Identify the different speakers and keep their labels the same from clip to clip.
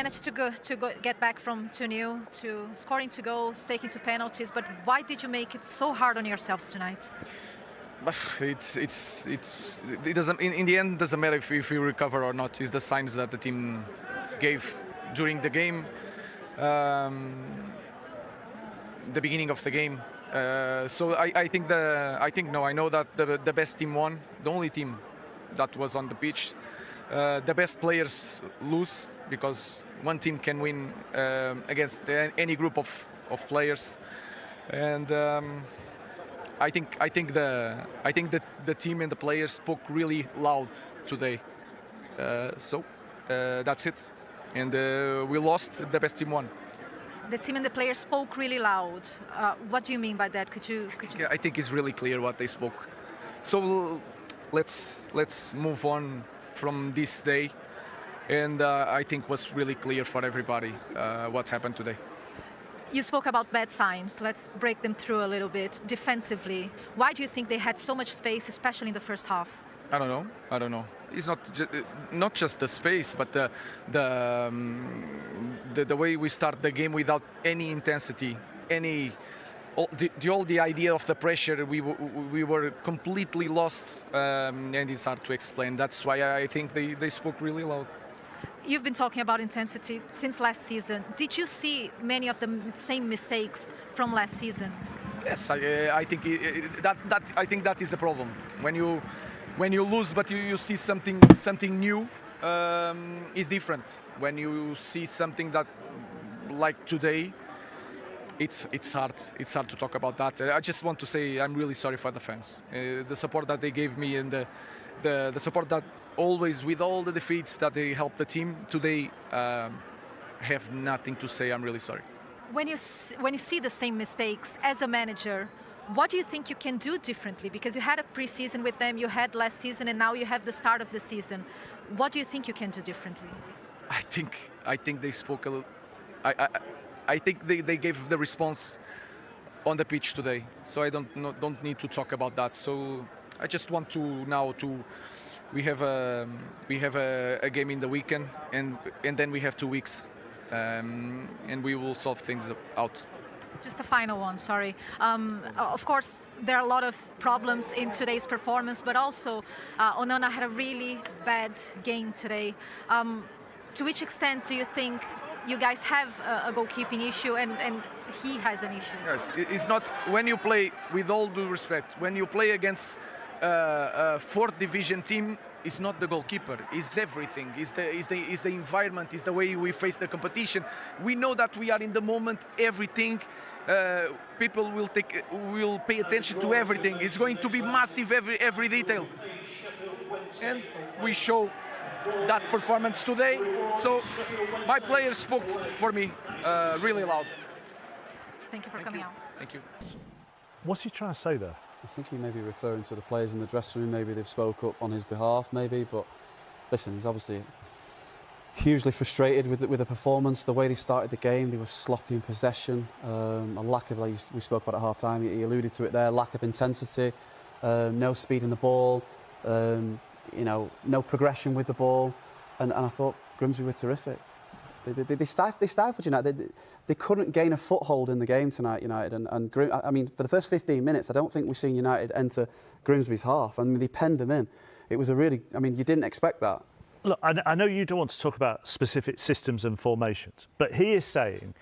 Speaker 1: managed to get back from 2-0 to scoring 2 goals, taking 2 penalties. But why did you make it so hard on yourselves tonight?
Speaker 2: But it doesn't. In the end, doesn't matter if we recover or not. It's the signs that the team gave during the game, the beginning of the game. So I know that the best team won, the only team that was on the pitch. The best players lose because one team can win against any group of players, and I think that the team and the players spoke really loud today. So that's it, and we lost. The best team won.
Speaker 1: The team and the players spoke really loud. What do you mean by that? Could you?
Speaker 2: Yeah, I think it's really clear what they spoke. So let's move on from this day, and I think was really clear for everybody what happened today.
Speaker 1: You spoke about bad signs. Let's break them through a little bit. Defensively, why do you think they had so much space, especially in the first half?
Speaker 2: I don't know. It's not just the space, but the way we start the game without any intensity, all the idea of the pressure. We were completely lost, and it's hard to explain. That's why I think they spoke really loud.
Speaker 1: You've been talking about intensity since last season. Did you see many of the same mistakes from last season?
Speaker 2: Yes, I think that is a problem. When you lose, but you see something new, is different. When you see something that, like today, it's hard to talk about that. I just want to say I'm really sorry for the fans. The support that they gave me and the support that always, with all the defeats, that they helped the team today, have nothing to say. I'm really sorry.
Speaker 1: When you see the same mistakes as a manager, what do you think you can do differently? Because you had a pre-season with them, you had last season, and now you have the start of the season. What do you think you can do differently?
Speaker 2: I think they spoke a little. I think they gave the response on the pitch today. So I don't need to talk about that. So I just want to we have a game in the weekend, and then we have 2 weeks, and we will solve things out.
Speaker 1: Just a final one, sorry. Of course, there are a lot of problems in today's performance, but also Onana had a really bad game today. To which extent do you think you guys have a goalkeeping issue and he has an issue?
Speaker 2: Yes, it's not, when you play, with all due respect, when you play against a 4th division team, it's not the goalkeeper, it's everything. It's the environment, it's the way we face the competition. We know that we are in the moment, everything. People will pay attention to everything. It's going to be massive, every detail. And we show that performance today. So my players spoke for me really loud.
Speaker 1: Thank you for coming out.
Speaker 2: Thank you.
Speaker 3: What's he trying to say there?
Speaker 4: I think he may be referring to the players in the dressing room. Maybe they've spoke up on his behalf, maybe. But listen, he's obviously hugely frustrated with the performance, the way they started the game. They were sloppy in possession, a lack of, like we spoke about at half-time, he alluded to it there, lack of intensity, no speed in the ball, no progression with the ball. And I thought Grimsby were terrific. They stifled United. They couldn't gain a foothold in the game tonight, United. And I mean, for the first 15 minutes, I don't think we've seen United enter Grimsby's half. I mean, they penned them in. It was you didn't expect that.
Speaker 3: Look, I know you don't want to talk about specific systems and formations, but he is saying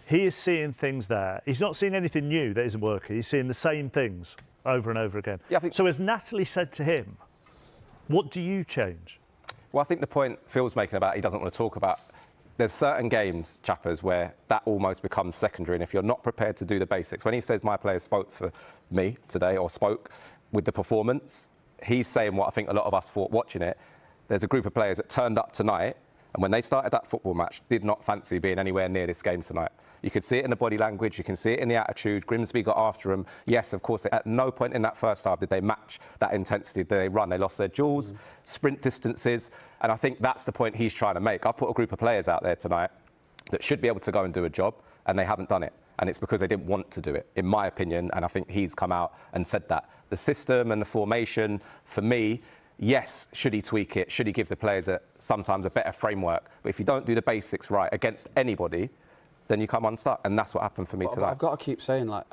Speaker 3: he is seeing things there. He's not seeing anything new that isn't working. He's seeing the same things over and over again. Yeah, so as Natalie said to him, what do you change?
Speaker 5: Well, I think the point Phil's making about he doesn't want to talk about, there's certain games, chappers, where that almost becomes secondary, and if you're not prepared to do the basics, when he says my players spoke for me today, or spoke with the performance, he's saying what I think a lot of us thought watching it. There's a group of players that turned up tonight, and when they started that football match, did not fancy being anywhere near this game tonight. You could see it in the body language, you can see it in the attitude. Grimsby got after them. Yes, of course, at no point in that first half did they match that intensity. Did they run? They lost their duels, sprint distances, and I think that's the point he's trying to make. I've put a group of players out there tonight that should be able to go and do a job, and they haven't done it. And it's because they didn't want to do it, in my opinion, and I think he's come out and said that. The system and the formation, for me, Yes, should he tweak it? Should he give the players sometimes a better framework? But if you don't do the basics right against anybody, then you come unstuck. And that's what happened for me
Speaker 4: But
Speaker 5: tonight.
Speaker 4: I've got to keep saying, like,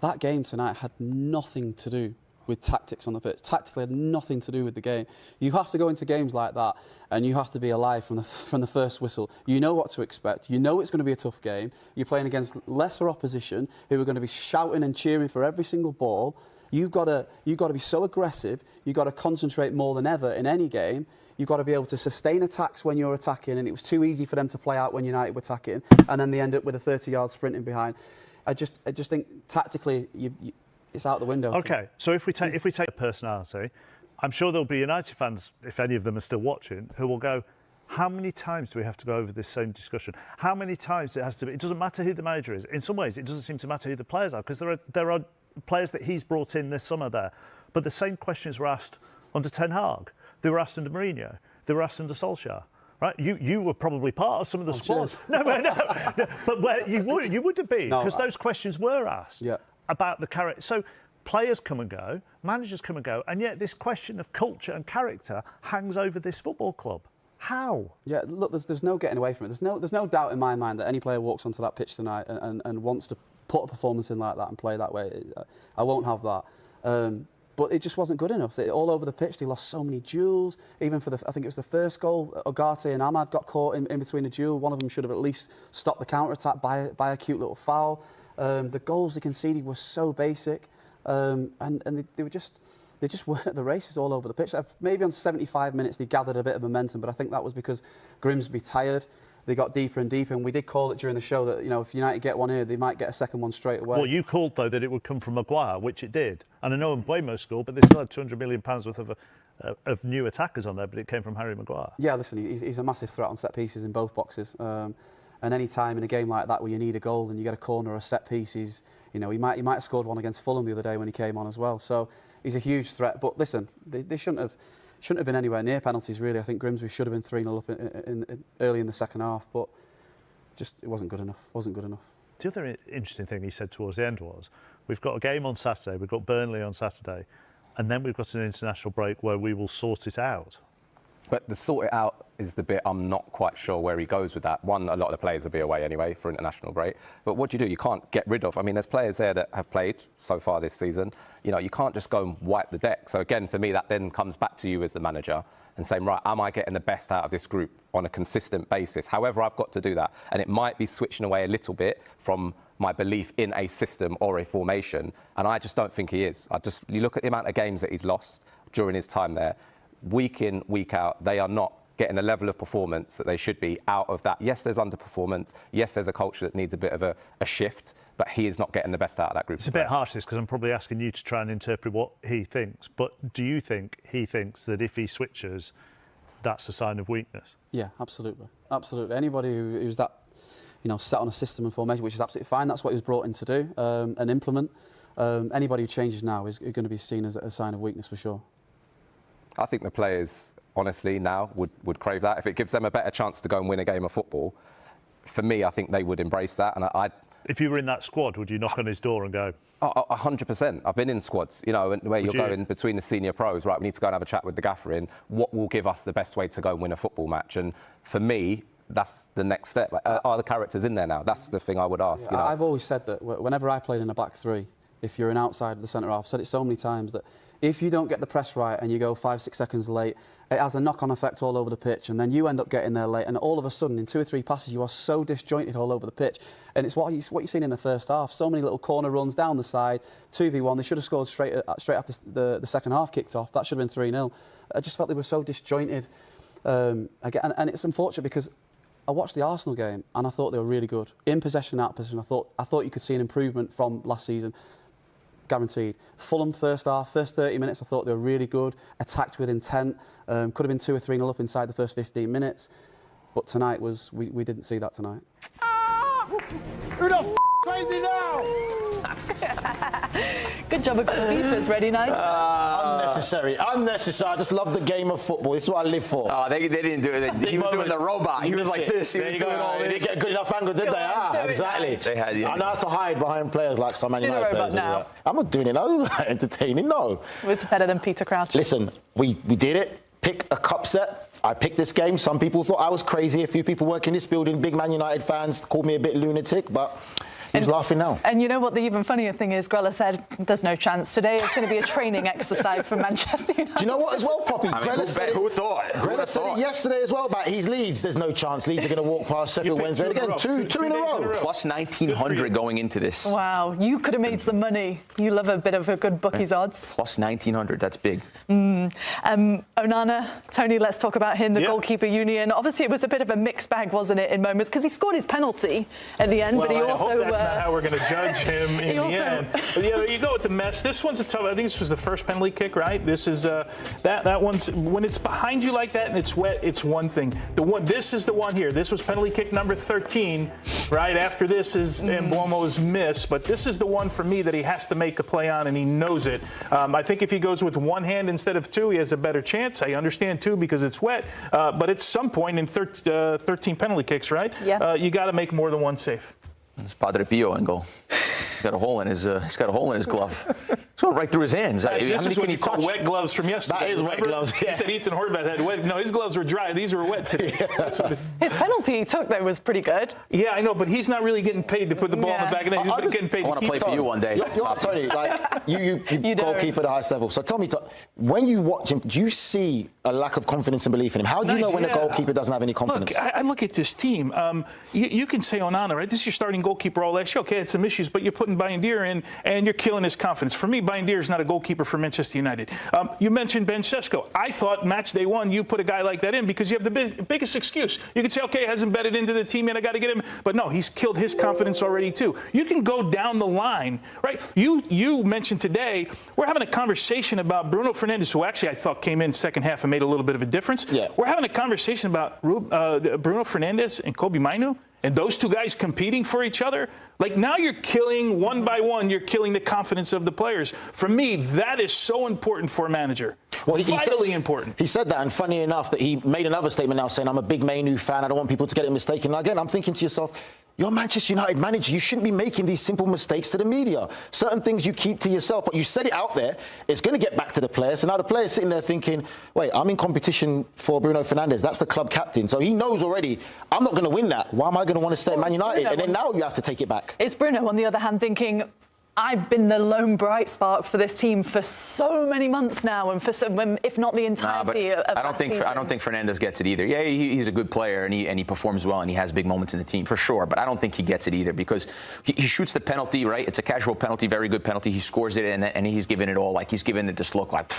Speaker 4: that game tonight had nothing to do with tactics on the pitch. Tactically had nothing to do with the game. You have to go into games like that and you have to be alive from the first whistle. You know what to expect. You know it's going to be a tough game. You're playing against lesser opposition who are going to be shouting and cheering for every single ball. You've got to be so aggressive. You've got to concentrate more than ever in any game. You've got to be able to sustain attacks when you're attacking, and it was too easy for them to play out when United were attacking, and then they end up with a 30-yard sprinting behind. I just think tactically it's out the window.
Speaker 3: Okay, so if we take the personality, I'm sure there'll be United fans, if any of them are still watching, who will go, how many times do we have to go over this same discussion? How many times it has to be? It doesn't matter who the manager is. In some ways, it doesn't seem to matter who the players are, because there are players that he's brought in this summer there. But the same questions were asked under Ten Hag. They were asked under Mourinho. They were asked under Solskjaer. Right? You were probably part of some of the squads. No, but where you would have been, because those questions were asked about the character. So players come and go, managers come and go, and yet this question of culture and character hangs over this football club. How?
Speaker 4: Yeah, look, there's no getting away from it. There's no doubt in my mind that any player walks onto that pitch tonight and wants to put a performance in like that and play that way. I won't have that. But it just wasn't good enough. All over the pitch, they lost so many duels. Even for I think it was the first goal, Ugarte and Ahmad got caught in between a duel. One of them should have at least stopped the counter-attack by a cute little foul. The goals they conceded were so basic, and they just weren't at the races all over the pitch. Maybe on 75 minutes they gathered a bit of momentum, but I think that was because Grimsby tired. They got deeper and deeper, and we did call it during the show that, you know, if United get one here, they might get a second one straight away.
Speaker 3: Well, you called, though, that it would come from Maguire, which it did. And I know Mbeumo scored, but they still had £200 million worth of new attackers on there, but it came from Harry Maguire.
Speaker 4: Yeah, listen, he's a massive threat on set pieces in both boxes. And any time in a game like that where you need a goal and you get a corner or a set piece, he might have scored one against Fulham the other day when he came on as well. So he's a huge threat. But listen, they shouldn't have been anywhere near penalties, really. I think Grimsby should have been 3-0 up early in the second half, but just it wasn't good enough.
Speaker 3: The other interesting thing he said towards the end was, we've got a game on Saturday, we've got Burnley on Saturday, and then we've got an international break where we will sort it out.
Speaker 5: But the sort it out is the bit I'm not quite sure where he goes with that. One, a lot of the players will be away anyway for international break. But what do? You can't get rid of. I mean, there's players there that have played so far this season. You know, you can't just go and wipe the deck. So again, for me, that then comes back to you as the manager and saying, right, am I getting the best out of this group on a consistent basis? However, I've got to do that. And it might be switching away a little bit from my belief in a system or a formation. And I just don't think he is. You look at the amount of games that he's lost during his time there. Week in, week out, they are not getting the level of performance that they should be out of that. Yes, there's underperformance. Yes, there's a culture that needs a bit of a shift, but he is not getting the best out of that group.
Speaker 3: It's a bit harsh, this, because I'm probably asking you to try and interpret what he thinks. But do you think he thinks that if he switches, that's a sign of weakness?
Speaker 4: Yeah, absolutely. Anybody who's that, set on a system and formation, which is absolutely fine. That's what he was brought in to do and implement. Anybody who changes now is going to be seen as a sign of weakness for sure.
Speaker 5: I think the players, honestly, now would crave that. If it gives them a better chance to go and win a game of football, for me, I think they would embrace that. And
Speaker 3: if you were in that squad, would you knock on his door and go?
Speaker 5: 100%. I've been in squads, where you're going between the senior pros, right, we need to go and have a chat with the gaffer in what will give us the best way to go and win a football match. And for me, that's the next step. Are the characters in there now? That's the thing I would ask.
Speaker 4: Yeah, I've always said that whenever I played in a back three, if you're an outside of the centre half, I've said it so many times that if you don't get the press right and you go 5-6 seconds late, it has a knock-on effect all over the pitch, and then you end up getting there late, and all of a sudden, in 2 or 3 passes, you are so disjointed all over the pitch. And it's what you've seen in the first half. So many little corner runs down the side, 2v1. They should have scored straight after the second half kicked off. That should have been 3-0. I just felt they were so disjointed. And it's unfortunate because I watched the Arsenal game and I thought they were really good. In possession, out of possession, I thought you could see an improvement from last season. Guaranteed. Fulham first 30 minutes, I thought they were really good. Attacked with intent. Could have been 2 or 3-0 up inside the first 15 minutes. But tonight we didn't see that tonight.
Speaker 6: Who the f*** Crazy now!
Speaker 7: Good job of goalkeepers, ready now?
Speaker 6: Unnecessary. I just love the game of football. This is what I live for.
Speaker 8: Oh, they didn't do it. He was doing the robot. He was like this. He was doing all
Speaker 6: They
Speaker 8: this.
Speaker 6: didn't get a good enough angle, did they? Exactly.
Speaker 8: They had, yeah.
Speaker 6: I know how to hide behind players like some Man
Speaker 7: Do the
Speaker 6: United
Speaker 7: robot
Speaker 6: players.
Speaker 7: now.
Speaker 6: I'm not doing it. I'm not entertaining. No.
Speaker 7: It was better than Peter Crouch.
Speaker 6: Listen, we did it. Pick a cup set. I picked this game. Some people thought I was crazy. A few people working this building, big Man United fans, called me a bit lunatic, but who's laughing now?
Speaker 7: And you know what the even funnier thing is? Grella said there's no chance today. It's going to be a training exercise for Manchester United.
Speaker 6: Do you know what as well, Poppy?
Speaker 8: I mean, who thought?
Speaker 6: Grella said it yesterday as well about his Leeds. There's no chance. Leeds are going to walk past Sheffield Wednesday again. Two in a row.
Speaker 8: Plus 1,900 going into this.
Speaker 7: Wow, you could have made some money. You love a bit of a good bookie's odds.
Speaker 8: Plus 1,900, that's big.
Speaker 7: Onana, Tony, let's talk about him, the goalkeeper union. Obviously, it was a bit of a mixed bag, wasn't it, in moments? Because he scored his penalty at the end,
Speaker 3: Well,
Speaker 7: but he
Speaker 3: I
Speaker 7: also...
Speaker 3: hope that's not how we're going to judge him in the end. But yeah, you go with the mess. This one's a tough. I think this was the first penalty kick, right? This is that one's when it's behind you like that and it's wet. It's one thing. This is the one here. This was penalty kick number 13, right? After this is Mbeumo's miss, but this is the one for me that he has to make a play on, and he knows it. I think if he goes with one hand instead of two, he has a better chance. I understand two because it's wet, but at some point in 13 penalty kicks, right?
Speaker 7: Yeah.
Speaker 3: You got to make more than one save.
Speaker 8: It's Padre Pio angle. He's got a hole in his glove. It's going right through his hands.
Speaker 3: This is what you call wet gloves from yesterday.
Speaker 6: That is wet gloves.
Speaker 3: He said Ethan Horvath had wet. No, his gloves were dry. These were wet today.
Speaker 7: His penalty he took, though, was pretty good.
Speaker 3: Yeah, I know, but he's not really getting paid to put the ball in the back of the net. He's getting paid
Speaker 8: I want to play
Speaker 3: keep
Speaker 8: for you one day.
Speaker 6: You're Tony, like you goalkeeper at the highest level. So tell me, when you watch him, do you see a lack of confidence and belief in him? How do you know when a goalkeeper doesn't have any confidence?
Speaker 3: Look, I look at this team. You can say Onana, right? This is your starting goalkeeper all last year. Okay, had some issues, but you're putting Bayendir in, and you're killing his confidence. For me, Bayendir is not a goalkeeper for Manchester United. You mentioned Ben Sesko. I thought match day one, you put a guy like that in because you have the biggest excuse. You can say, okay, hasn't bedded into the team yet, I got to get him. But no, he's killed his confidence already too. You can go down the line, right? You mentioned today, we're having a conversation about Bruno Fernandes, who actually I thought came in second half and made a little bit of a difference.
Speaker 6: Yeah.
Speaker 3: We're having a conversation about Bruno Fernandes and Kobe Mainoo, and those two guys competing for each other. Like, now you're killing one by one, you're killing the confidence of the players. For me, that is so important for a manager.
Speaker 6: Well,
Speaker 3: Vitally important.
Speaker 6: He said that, and funny enough, that he made another statement now saying, I'm a big Mainoo fan, I don't want people to get it mistaken. And again, I'm thinking to yourself, you're a Manchester United manager. You shouldn't be making these simple mistakes to the media. Certain things you keep to yourself, but you said it out there. It's going to get back to the players. And now the player's sitting there thinking, wait, I'm in competition for Bruno Fernandes. That's the club captain. So he knows already, I'm not going to win that. Why am I going to want to stay at Man United? And then now you have to take it back.
Speaker 7: It's Bruno, on the other hand, thinking, I've been the lone bright spark for this team for so many months now, and for if not the entirety of
Speaker 8: I don't think Fernandes gets it either. Yeah, he's a good player and he performs well and he has big moments in the team for sure. But I don't think he gets it either because he shoots the penalty, right? It's a casual penalty, very good penalty. He scores it and he's giving it all, like he's giving it this look like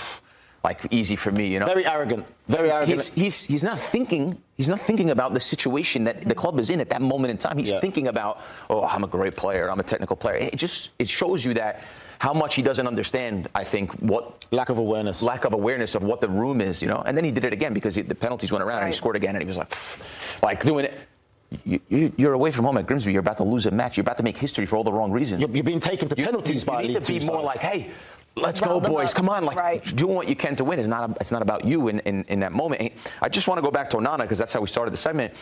Speaker 8: easy for me, you know.
Speaker 6: Very arrogant. Very arrogant.
Speaker 8: He's not thinking. He's not thinking about the situation that the club is in at that moment in time. He's thinking about, oh, I'm a great player. I'm a technical player. It shows you that how much he doesn't understand. I think what
Speaker 6: lack of awareness
Speaker 8: of what the room is, you know. And then he did it again because the penalties went around and he scored again and he was like doing it. You're away from home at Grimsby. You're about to lose a match. You're about to make history for all the wrong reasons.
Speaker 6: You're being taken to penalties by a
Speaker 8: You need to be more like, hey, let's go, boys. Come on, doing what you can to win. It's not about you in that moment. I just want to go back to Onana because that's how we started the segment.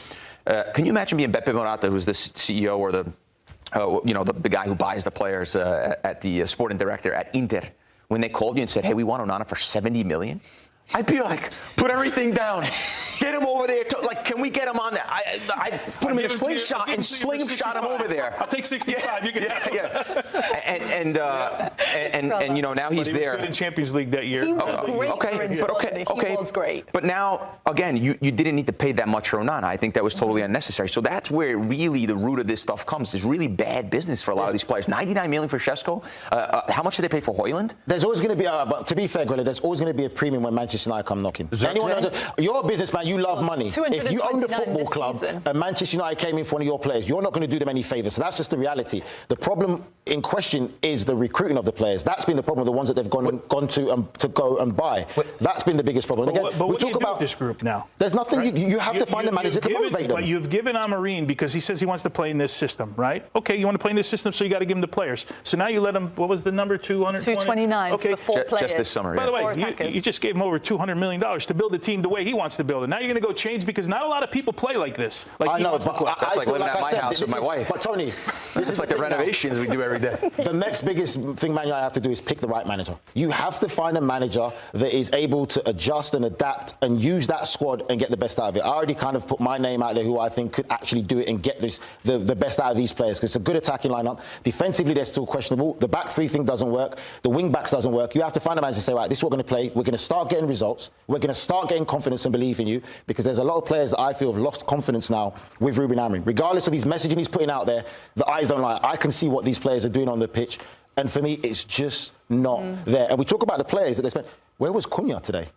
Speaker 8: Can you imagine being Beppe Morata, who's the CEO or the guy who buys the players at the sporting director at Inter, when they called you and said, hey, we want Onana for 70 million? I'd be like, put everything down. Get him over there. Can we get him on there? I'd put him in a slingshot and slingshot him over there.
Speaker 3: I'll take 65. You can have
Speaker 8: him. And you know, now he's there.
Speaker 3: He was good in Champions League that year.
Speaker 7: He was great.
Speaker 8: But now, again, you didn't need to pay that much for Onana. I think that was totally unnecessary. So that's where really the root of this stuff comes. It's really bad business for a lot of these players. 99 million for Sesko. How much did they pay for Højlund?
Speaker 6: There's always going to be, but to be fair, Grella, there's always going to be a premium when Manchester United come knocking. Anyone knows, you're a businessman. you love money. If you owned a
Speaker 7: 229
Speaker 6: football
Speaker 7: this
Speaker 6: club
Speaker 7: season.
Speaker 6: and Manchester United came in for one of your players, you're not going to do them any favours. So that's just the reality. The problem in question is the recruiting of the players. That's been the problem with the ones that they've gone to go and buy. That's been the biggest problem.
Speaker 9: But what do you do with this group now?
Speaker 6: There's nothing. Right? You have to find a manager to motivate them.
Speaker 9: But you've given Amorim, because he says he wants to play in this system, right? Okay, you want to play in this system, so you got to give him the players. So now you let him, what was the number,
Speaker 7: 229
Speaker 9: okay.
Speaker 7: for 4 players.
Speaker 8: Just this summer,
Speaker 9: By the way,
Speaker 7: attackers.
Speaker 9: you just gave him over $200 million to build a team the way he wants to build it. Now you're going to go change, because not a lot of people play like this. Like
Speaker 6: I know, but
Speaker 8: that's like living at my house with my wife.
Speaker 6: But Tony,
Speaker 8: this is like the renovations we do every day.
Speaker 6: The next biggest thing Man United have to do is pick the right manager. You have to find a manager that is able to adjust and adapt and use that squad and get the best out of it. I already kind of put my name out there who I think could actually do it and get the best out of these players, because it's a good attacking lineup. Defensively, they're still questionable. The back three thing doesn't work. The wing backs doesn't work. You have to find a manager and say, right, this is what we're going to play. We're going to start getting results. We're going to start getting confidence and believe in you, because there's a lot of players that I feel have lost confidence now with Ruben Amorim. Regardless of his messaging he's putting out there, the eyes don't lie. I can see what these players are doing on the pitch. And for me, it's just not there. And we talk about the players that they spent. Where was Cunha today?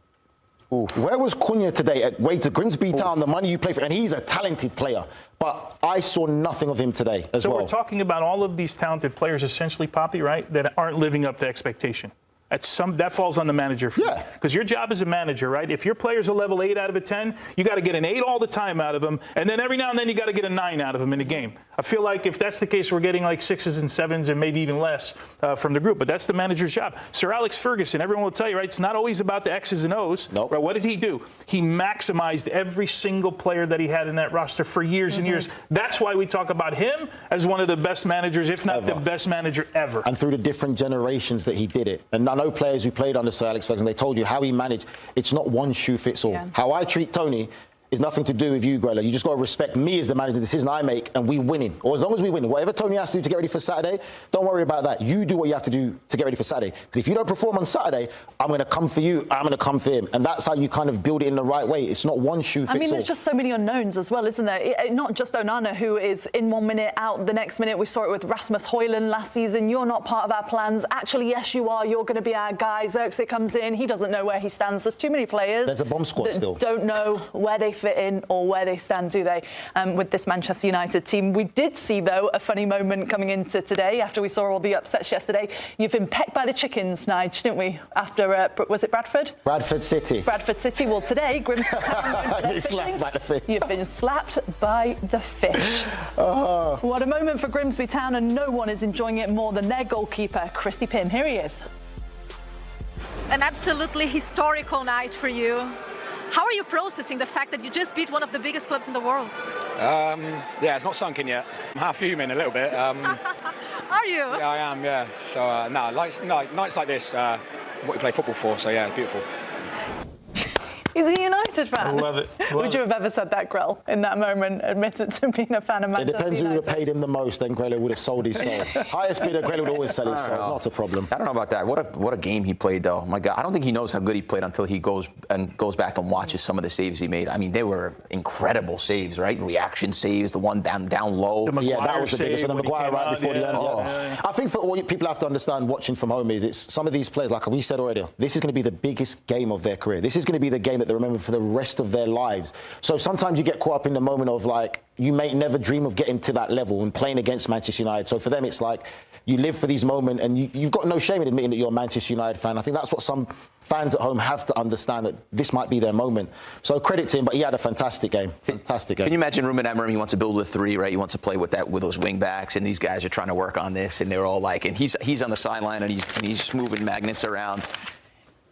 Speaker 6: Oof. Where was Cunha today? At way to Grimsby Town, the money you play for, and he's a talented player. But I saw nothing of him today as well.
Speaker 9: So we're talking about all of these talented players, essentially, Poppy, right, that aren't living up to expectation. That falls on the manager. Yeah. Because your job as a manager, right? If your player's a level 8 out of a 10, you got to get an 8 all the time out of them, and then every now and then you got to get a 9 out of them in a game. I feel like if that's the case, we're getting like 6s and 7s and maybe even less from the group. But that's the manager's job. Sir Alex Ferguson, everyone will tell you, right? It's not always about the X's and O's.
Speaker 6: Nope.
Speaker 9: Right? What did he do? He maximized every single player that he had in that roster for years and years. That's why we talk about him as one of the best managers, if not the best manager ever.
Speaker 6: And through the different generations that he did it. And I know players who played under Sir Alex Ferguson, they told you how he managed. It's not one shoe fits all. Yeah. How I treat Tony is nothing to do with you, Grella. You just got to respect me as the manager, the decision I make, and we winning. Or as long as we win, whatever Tony has to do to get ready for Saturday, don't worry about that. You do what you have to do to get ready for Saturday. Because if you don't perform on Saturday, I'm going to come for you, I'm going to come for him. And that's how you kind of build it in the right way. It's not one shoe fits all.
Speaker 7: I mean, there's just so many unknowns as well, isn't there? Not just Onana, who is in 1 minute, out the next minute. We saw it with Rasmus Højlund last season. You're not part of our plans. Actually, yes, you are. You're going to be our guy. Xerxes comes in. He doesn't know where he stands. There's too many players.
Speaker 6: There's a bomb squad still.
Speaker 7: Don't know where they fit in or where they stand, do they, with this Manchester United team. We did see, though, a funny moment coming into today after we saw all the upsets yesterday. You've been pecked by the chickens, Nige, didn't we? After, was it Bradford?
Speaker 6: Bradford City.
Speaker 7: Bradford City. Well, today, Grimsby You've been slapped by the fish. Oh. What a moment for Grimsby Town, and no one is enjoying it more than their goalkeeper, Christy Pym. Here he is.
Speaker 1: An absolutely historical night for you. How are you processing the fact that you just beat one of the biggest clubs in the world?
Speaker 10: Yeah, it's not sunk in yet. I'm half human a little bit.
Speaker 1: Are you?
Speaker 10: Yeah, I am, yeah. So, nights like this, what you play football for, so yeah, beautiful.
Speaker 7: He's a United fan.
Speaker 9: I love it.
Speaker 7: Would you have ever said that, Grell, in that moment, admitted to being a fan of Manchester United?
Speaker 6: It depends who would have paid him the most, then Grella would have sold his soul. Highest bidder, Grella would always sell his soul. Not a problem.
Speaker 8: I don't know about that. What a game he played, though. My God, I don't think he knows how good he played until he goes back and watches some of the saves he made. I mean, they were incredible saves, right? Reaction saves, the one down low.
Speaker 6: Yeah, that was the biggest one. The Maguire right before the end.
Speaker 8: Yeah.
Speaker 6: I think for all people have to understand watching from home is it's some of these players, like we said already, this is going to be the biggest game of their career. This is going to be the game that they remember for the rest of their lives. So sometimes you get caught up in the moment of like, you may never dream of getting to that level and playing against Manchester United. So for them, it's like you live for these moments and you've got no shame in admitting that you're a Manchester United fan. I think that's what some fans at home have to understand, that this might be their moment. So credit to him, but he had a fantastic game. Fantastic game.
Speaker 8: Can you imagine Ruben Amorim? He wants to build with 3, right? He wants to play with those wing backs, and these guys are trying to work on this, and they're all like, and he's on the sideline and he's moving magnets around.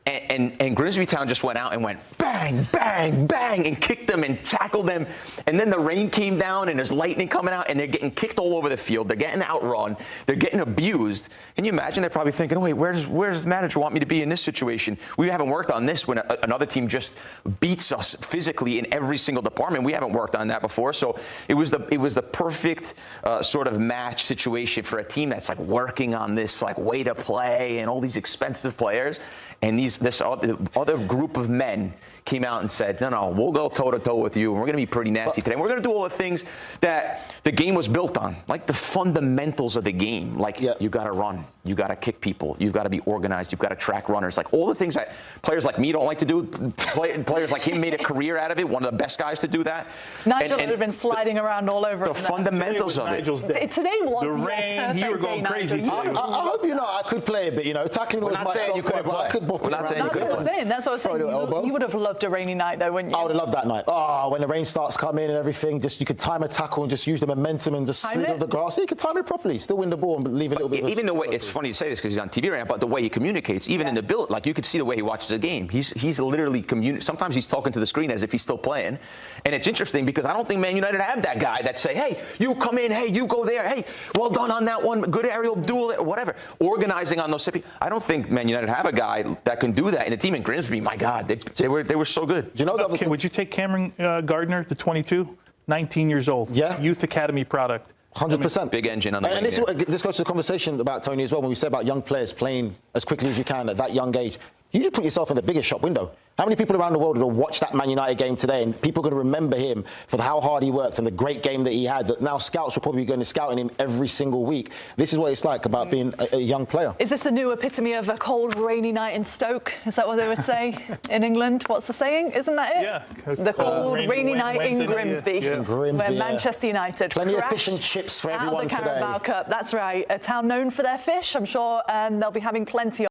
Speaker 8: And Grimsby Town just went out and went bang, bang, bang, and kicked them and tackled them. And then the rain came down and there's lightning coming out and they're getting kicked all over the field. They're getting outrun. They're getting abused. Can you imagine? They're probably thinking, oh, wait, where's the manager want me to be in this situation? We haven't worked on this when another team just beats us physically in every single department. We haven't worked on that before. So it was the perfect sort of match situation for a team that's like working on this like way to play and all these expensive players. And these this other group of men came out and said, no, we'll go toe-to-toe with you, and we're going to be pretty nasty today. We're going to do all the things that the game was built on, like the fundamentals of the game. Like, you got to run, you got to kick people, you've got to be organized, you've got to track runners. Like, all the things that players like me don't like to do, players like him made a career out of it, one of the best guys to do that.
Speaker 7: Nigel would have been sliding around all over
Speaker 8: the fundamentals of it.
Speaker 7: Today was
Speaker 9: the rain, you were going crazy today.
Speaker 6: I hope you know I could play a bit, you know. Tackling was my strong point, but I could bop it around.
Speaker 7: That's what I'm saying. That's what I'm saying. You would have loved a rainy night, though, wouldn't you?
Speaker 6: I would have loved that night. Oh, when the rain starts coming and everything, just you could time a tackle and just use the momentum and just slid over the grass. Yeah, you could time it properly, still win the ball and leave a little bit.
Speaker 8: Even the way, it's funny to say this because he's on TV right now, but the way he communicates, even in the build, like you could see the way he watches a game. He's literally sometimes he's talking to the screen as if he's still playing, and it's interesting because I don't think Man United have that guy that say, hey, you come in, hey, you go there, hey, well done on that one, good aerial duel, or whatever, organizing on those. I don't think Man United have a guy that can do that in the team. In Grimsby, my God, they were so good.
Speaker 6: Do you know
Speaker 9: would you take Cameron Gardner, the 22, 19 years old, youth academy product?
Speaker 6: 100%.
Speaker 8: Big engine on the
Speaker 6: and this goes to the conversation about Tony as well, when we said about young players playing as quickly as you can at that young age. You just put yourself in the biggest shop window. How many people around the world will watch that Man United game today and people are going to remember him for how hard he worked and the great game that he had, that now scouts will probably be going to scouting him every single week. This is what it's like about being a young player.
Speaker 7: Is this a new epitome of a cold, rainy night in Stoke? Is that what they would say in England? What's the saying? Isn't that it?
Speaker 9: Yeah.
Speaker 7: The cold, rainy night in Grimsby.
Speaker 6: In Grimsby,
Speaker 7: where Manchester United
Speaker 6: plenty of fish and chips for everyone
Speaker 7: today. The
Speaker 6: today.
Speaker 7: Carabao Cup, that's right. A town known for their fish. I'm sure they'll be having plenty